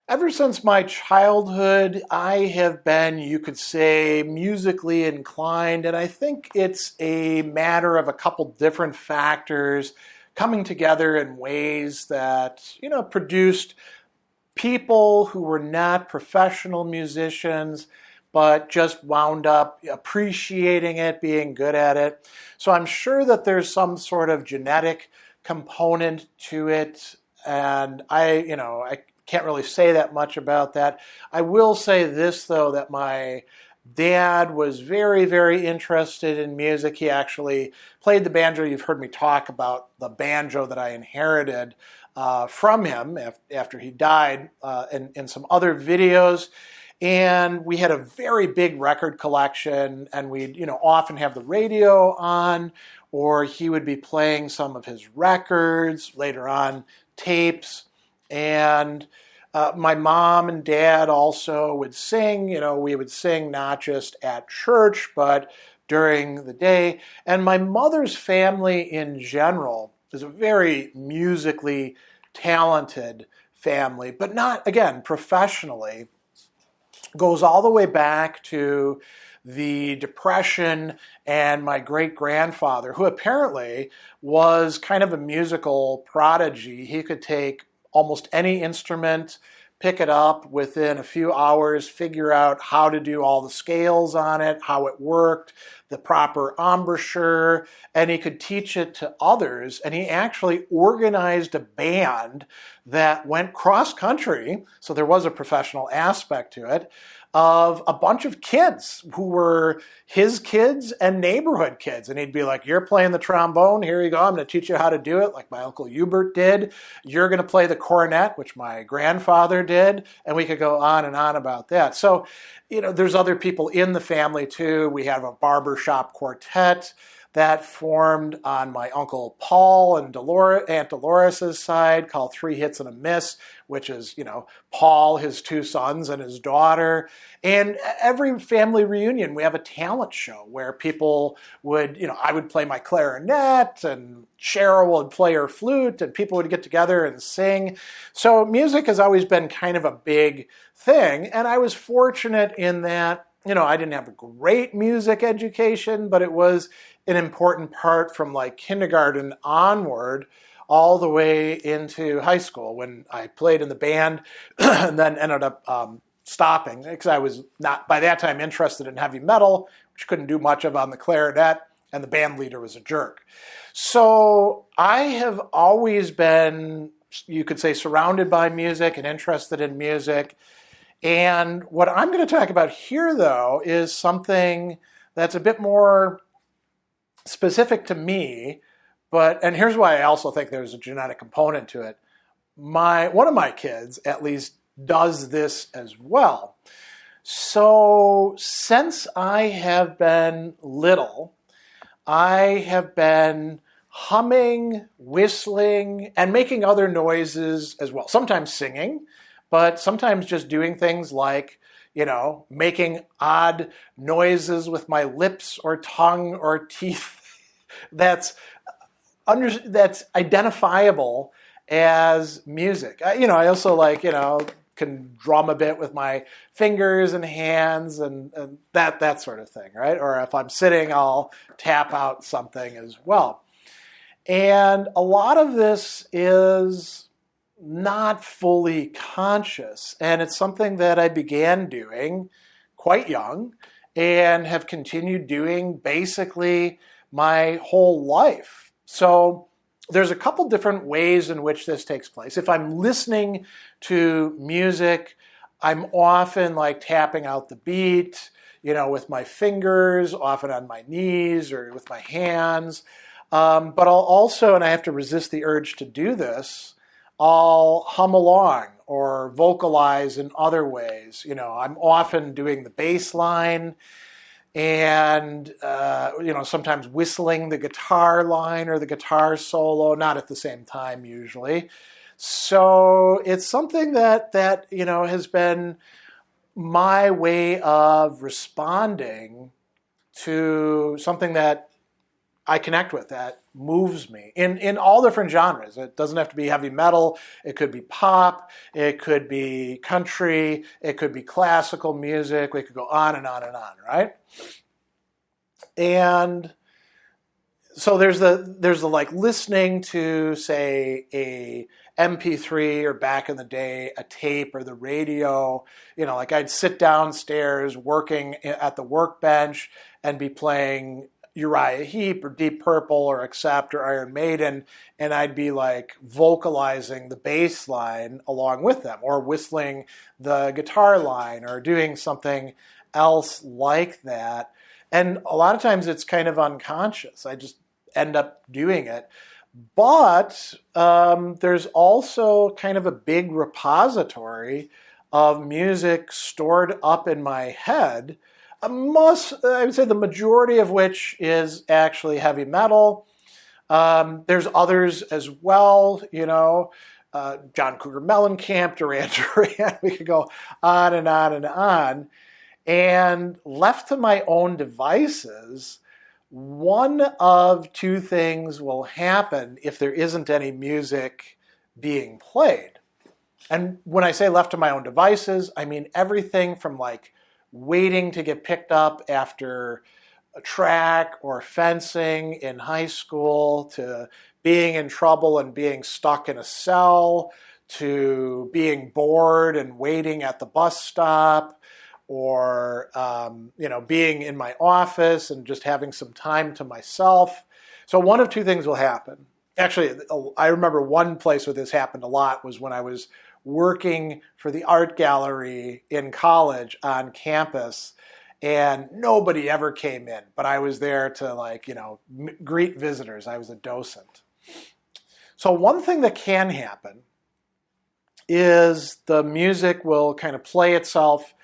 Ever since my childhood, I have been, you could say, musically inclined, and I think it's a matter of a couple different factors coming together in ways that, produced people who were not professional musicians, but just wound up appreciating it, being good at it. So I'm sure that there's some sort of genetic component to it, and I can't really say that much about that. I will say this, though, that my dad was very, very interested in music. He actually played the banjo. You've heard me talk about the banjo that I inherited from him after he died in some other videos. And we had a very big record collection, and we'd often have the radio on, or he would be playing some of his records, later on tapes. And my mom and dad also would sing. We would sing not just at church, but during the day. And my mother's family in general is a very musically talented family, but not, again, professionally. Goes all the way back to the Depression and my great-grandfather, who apparently was kind of a musical prodigy. He could take almost any instrument, pick it up within a few hours, figure out how to do all the scales on it, how it worked, the proper embouchure, and he could teach it to others. And he actually organized a band that went cross-country, so there was a professional aspect to it, of a bunch of kids who were his kids and neighborhood kids. And he'd be like, you're playing the trombone, here you go, I'm going to teach you how to do it, like my Uncle Hubert did. You're going to play the cornet, which my grandfather did. And we could go on and on about that. So, there's other people in the family too. We have a barbershop quartet that formed on my Uncle Paul and Aunt Dolores' side, called Three Hits and a Miss, which is, Paul, his two sons, and his daughter. And every family reunion, we have a talent show where people would, I would play my clarinet, and Cheryl would play her flute, and people would get together and sing. So music has always been kind of a big thing, and I was fortunate in that, I didn't have a great music education, but it was an important part from like kindergarten onward all the way into high school, when I played in the band and then ended up stopping because I was not, by that time, interested in heavy metal, which couldn't do much of on the clarinet, and the band leader was a jerk. So I have always been, you could say, surrounded by music and interested in music. And what I'm going to talk about here, though, is something that's a bit more specific to me, and here's why I also think there's a genetic component to it. One of my kids, at least, does this as well. So since I have been little, I have been humming, whistling, and making other noises as well. Sometimes singing, but sometimes just doing things like, making odd noises with my lips or tongue or teeth that's identifiable as music. I also can drum a bit with my fingers and hands and that sort of thing, right? Or if I'm sitting, I'll tap out something as well. And a lot of this is not fully conscious, and it's something that I began doing quite young and have continued doing basically my whole life. So there's a couple different ways in which this takes place. If I'm listening to music, I'm often tapping out the beat, with my fingers, often on my knees or with my hands. But I'll also, and I have to resist the urge to do this, I'll hum along or vocalize in other ways. I'm often doing the bass line and, sometimes whistling the guitar line or the guitar solo, not at the same time usually. So it's something that has been my way of responding to something that I connect with, that moves me in all different genres. It doesn't have to be heavy metal. It could be pop. It could be country. It could be classical music. We could go on and on and on, right? And so there's the like listening to, say, a MP3, or back in the day, a tape or the radio. Like I'd sit downstairs working at the workbench and be playing Uriah Heep or Deep Purple or Accept or Iron Maiden, and I'd be like vocalizing the bass line along with them, or whistling the guitar line, or doing something else like that. And a lot of times it's kind of unconscious. I just end up doing it. But there's also kind of a big repository of music stored up in my head. I would say the majority of which is actually heavy metal. There's others as well, John Cougar Mellencamp, Duran Duran. We could go on and on and on. And left to my own devices, one of two things will happen if there isn't any music being played. And when I say left to my own devices, I mean everything from like waiting to get picked up after a track or fencing in high school, to being in trouble and being stuck in a cell, to being bored and waiting at the bus stop, or being in my office and just having some time to myself. So one of two things will happen. Actually, I remember one place where this happened a lot was when I was working for the art gallery in college on campus, and nobody ever came in, but I was there to greet visitors. I was a docent. So one thing that can happen is the music will kind of play itself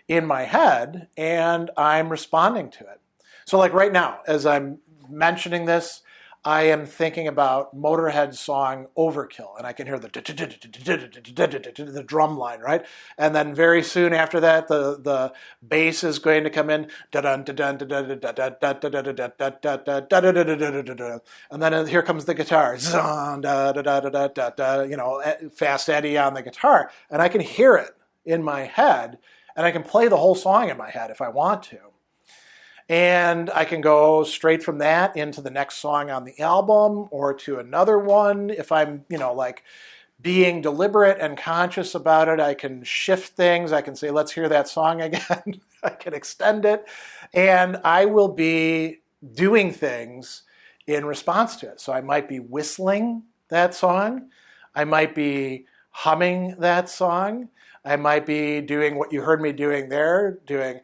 in my head, and I'm responding to it. So like right now, as I'm mentioning this, I am thinking about Motorhead's song Overkill, and I can hear the drum line, right? And then very soon after that, the bass is going to come in, and then here comes the guitar, Fast Eddie on the guitar, and I can hear it in my head, and I can play the whole song in my head if I want to. And I can go straight from that into the next song on the album, or to another one. If I'm, being deliberate and conscious about it, I can shift things. I can say, let's hear that song again. I can extend it. And I will be doing things in response to it. So I might be whistling that song. I might be humming that song. I might be doing what you heard me doing there, doing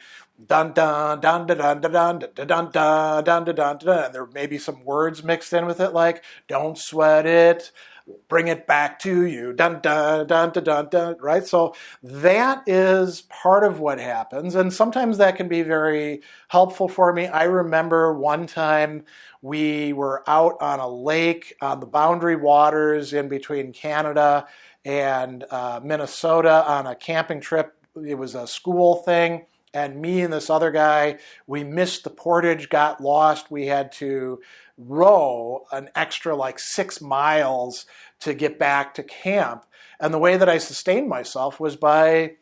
dun dun dun dun dun dun dun dun dun dun dun dun, and there may be some words mixed in with it, like "Don't sweat it, bring it back to you," dun dun dun dun dun dun. Right. So that is part of what happens, and sometimes that can be very helpful for me. I remember one time we were out on a lake on the boundary waters in between Canada and Minnesota on a camping trip. It was a school thing, and me and this other guy, we missed the portage, got lost. We had to row an extra 6 miles to get back to camp. And the way that I sustained myself was by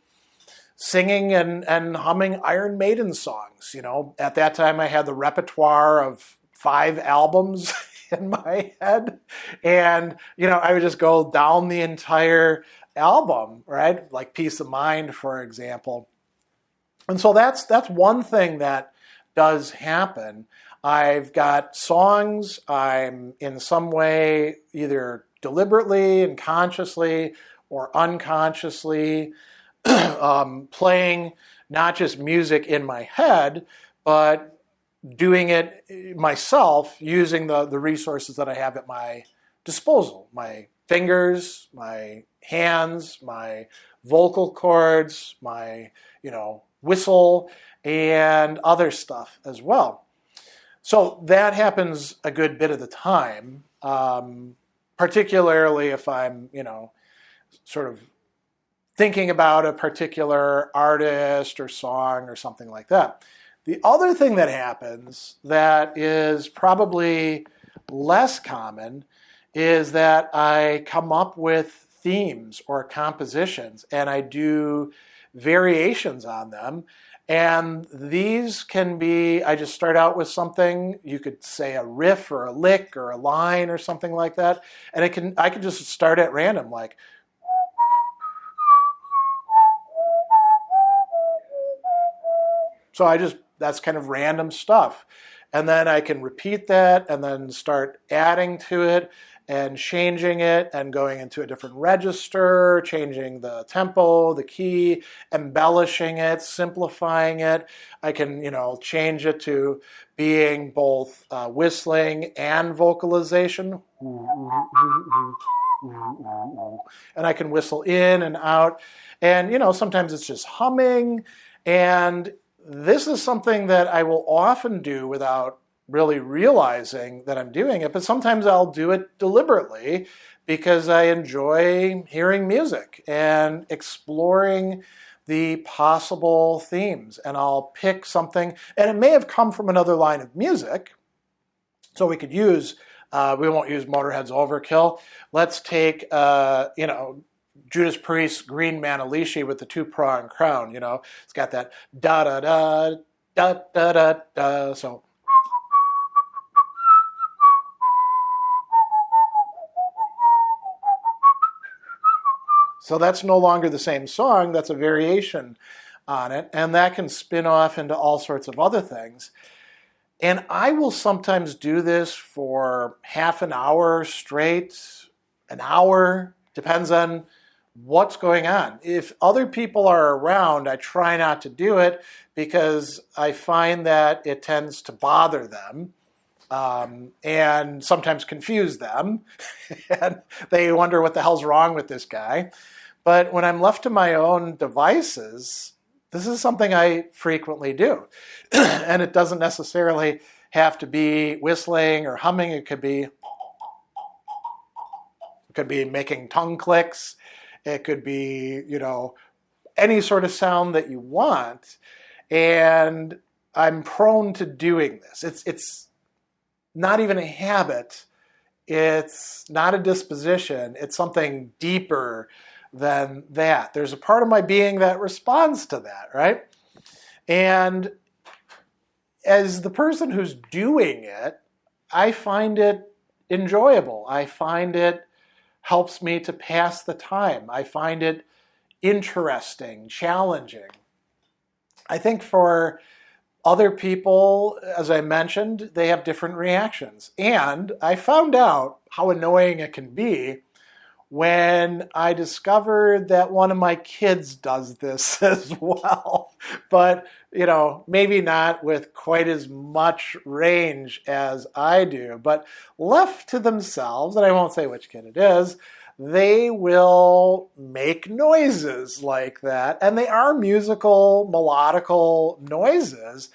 singing and humming Iron Maiden songs. At that time I had the repertoire of 5 albums in my head, and I would just go down the entire album, right? Like Peace of Mind, for example. And so that's one thing that does happen. I've got songs I'm in some way either deliberately and consciously or unconsciously playing not just music in my head, but doing it myself using the resources that I have at my disposal. My fingers, my hands, my vocal cords, my, whistle, and other stuff as well. So that happens a good bit of the time, particularly if I'm, sort of thinking about a particular artist or song or something like that. The other thing that happens that is probably Less common is that I come up with themes or compositions and I do variations on them. And these can be, I just start out with something, you could say a riff or a lick or a line or something like that. And I can just start at random, like, so that's kind of random stuff. And then I can repeat that and then start adding to it and changing it and going into a different register, changing the tempo, the key, embellishing it, simplifying it. I can, change it to being both whistling and vocalization. And I can whistle in and out. And, sometimes it's just humming. And this is something that I will often do without really realizing that I'm doing it, but sometimes I'll do it deliberately because I enjoy hearing music and exploring the possible themes. And I'll pick something, and it may have come from another line of music, so we could use, we won't use Motorhead's Overkill. Let's take, Judas Priest's Green Manalishi with the two-pronged crown, it's got that da-da-da, da-da-da-da, So that's no longer the same song, that's a variation on it, and that can spin off into all sorts of other things. And I will sometimes do this for half an hour straight, an hour, depends on what's going on. If other people are around, I try not to do it because I find that it tends to bother them. And sometimes confuse them, and they wonder what the hell's wrong with this guy. But when I'm left to my own devices, this is something I frequently do. And it doesn't necessarily have to be whistling or humming. It could be making tongue clicks. It could be, any sort of sound that you want. And I'm prone to doing this. It's not even a habit. It's not a disposition. It's something deeper than that. There's a part of my being that responds to that, right? And as the person who's doing it, I find it enjoyable. I find it helps me to pass the time. I find it interesting, challenging. I think for other people, as I mentioned, they have different reactions. And I found out how annoying it can be when I discovered that one of my kids does this as well. But, maybe not with quite as much range as I do. But left to themselves, and I won't say which kid it is, they will make noises like that. And they are musical, melodical noises,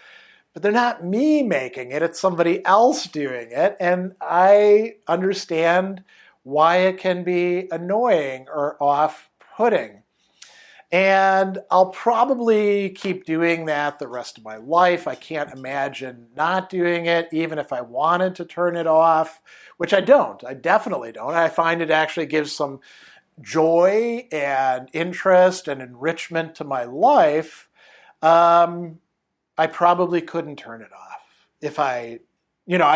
but they're not me making it. It's somebody else doing it. And I understand why it can be annoying or off-putting. And I'll probably keep doing that the rest of my life. I can't imagine not doing it, even if I wanted to turn it off, which I don't. I definitely don't. I find it actually gives some joy and interest and enrichment to my life. I probably couldn't turn it off. If I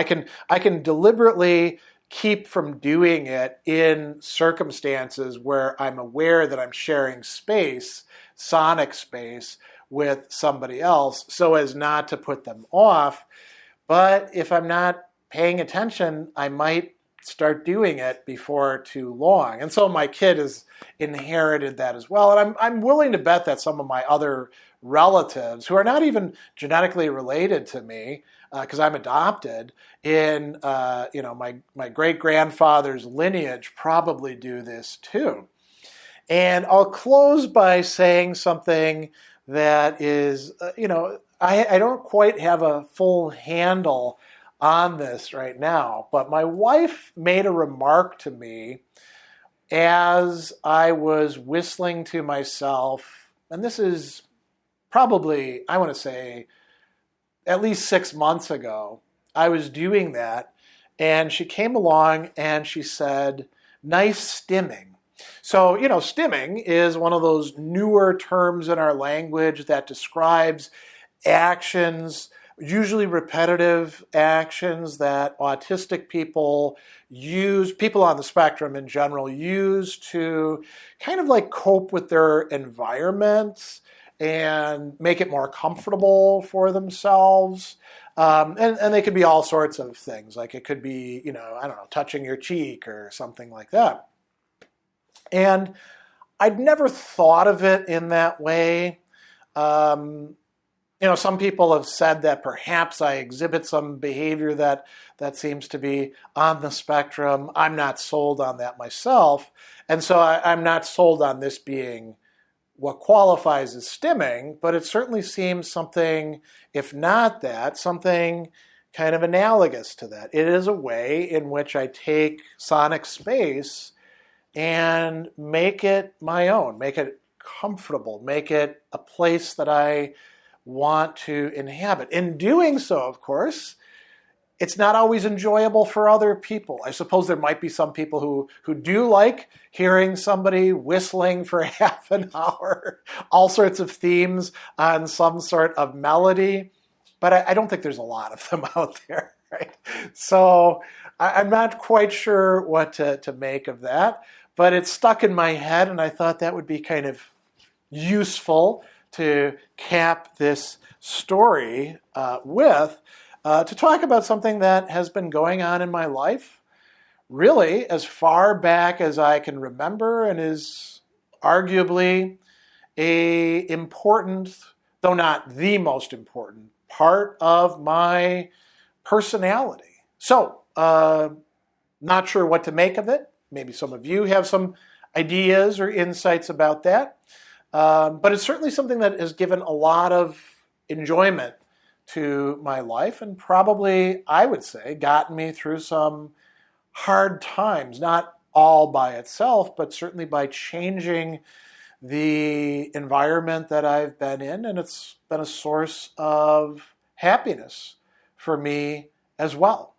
can deliberately keep from doing it in circumstances where I'm aware that I'm sharing space, sonic space, with somebody else so as not to put them off. But if I'm not paying attention, I might start doing it before too long. And so my kid has inherited that as well. And I'm willing to bet that some of my other relatives who are not even genetically related to me, because I'm adopted, in my great-grandfather's lineage probably do this too. And I'll close by saying something that is, I don't quite have a full handle on this right now, but my wife made a remark to me as I was whistling to myself, and this is probably, I want to say, at least 6 months ago. I was doing that, And she came along and she said, "Nice stimming." So, stimming is one of those newer terms in our language that describes actions, usually repetitive actions that autistic people use, people on the spectrum in general, use to kind of like cope with their environments and make it more comfortable for themselves. And they could be all sorts of things. Like it could be, I don't know, touching your cheek or something like that. And I'd never thought of it in that way. Some people have said that perhaps I exhibit some behavior that seems to be on the spectrum. I'm not sold on that myself. And so I'm not sold on this being what qualifies as stimming, but it certainly seems something, if not that, something kind of analogous to that. It is a way in which I take sonic space and make it my own, make it comfortable, make it a place that I want to inhabit. In doing so, of course, it's not always enjoyable for other people. I suppose there might be some people who do like hearing somebody whistling for half an hour, all sorts of themes on some sort of melody, but I don't think there's a lot of them out there, right? So I'm not quite sure what to make of that, but it stuck in my head, and I thought that would be kind of useful to cap this story with, to talk about something that has been going on in my life really as far back as I can remember, and is arguably a important, though not the most important, part of my personality. So, not sure what to make of it. Maybe some of you have some ideas or insights about that. But it's certainly something that has given a lot of enjoyment to my life, and probably, I would say, gotten me through some hard times, not all by itself, but certainly by changing the environment that I've been in, and it's been a source of happiness for me as well.